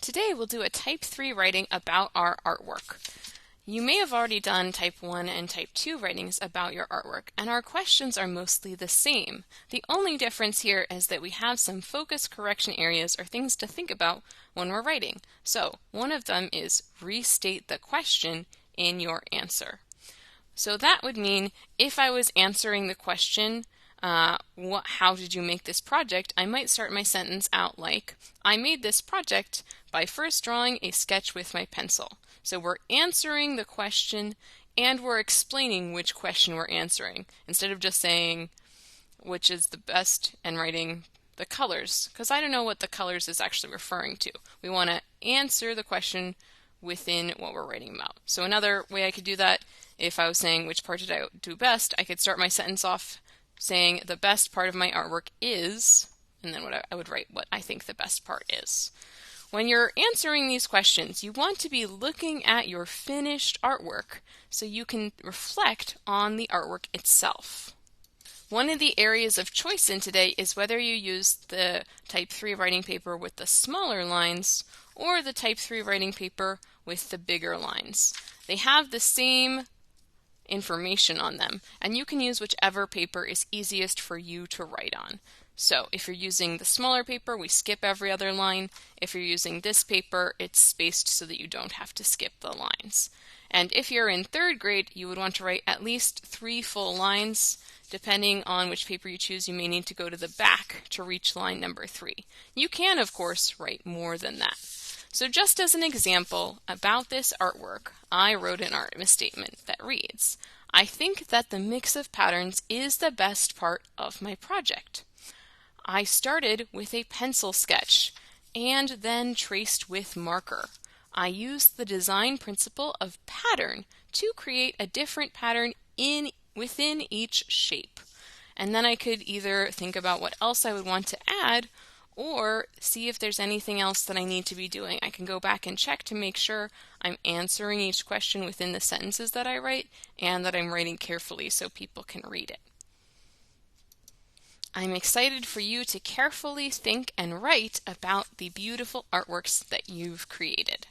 Today we'll do a Type 3 writing about our artwork. You may have already done Type 1 and Type 2 writings about your artwork, and our questions are mostly the same. The only difference here is that we have some focus correction areas or things to think about when we're writing. So one of them is restate the question in your answer. So that would mean if I was answering the question, how did you make this project? I might start my sentence out like, I made this project by first drawing a sketch with my pencil. So we're answering the question and we're explaining which question we're answering instead of just saying which is the best and writing the colors, because I don't know what the colors is actually referring to. We want to answer the question within what we're writing about. So another way I could do that, if I was saying which part did I do best, I could start my sentence off saying the best part of my artwork is, and then I would write what I think the best part is. When you're answering these questions, you want to be looking at your finished artwork so you can reflect on the artwork itself. One of the areas of choice in today is whether you use the Type 3 writing paper with the smaller lines or the Type 3 writing paper with the bigger lines. They have the same information on them, and you can use whichever paper is easiest for you to write on. So if you're using the smaller paper, we skip every other line. If you're using this paper, it's spaced so that you don't have to skip the lines. And if you're in third grade, you would want to write at least 3 full lines. Depending on which paper you choose, you may need to go to the back to reach line number 3. You can, of course, write more than that. So just as an example about this artwork, I wrote an art misstatement that reads, I think that the mix of patterns is the best part of my project. I started with a pencil sketch and then traced with marker. I used the design principle of pattern to create a different pattern within each shape. And then I could either think about what else I would want to add or see if there's anything else that I need to be doing. I can go back and check to make sure I'm answering each question within the sentences that I write and that I'm writing carefully so people can read it. I'm excited for you to carefully think and write about the beautiful artworks that you've created.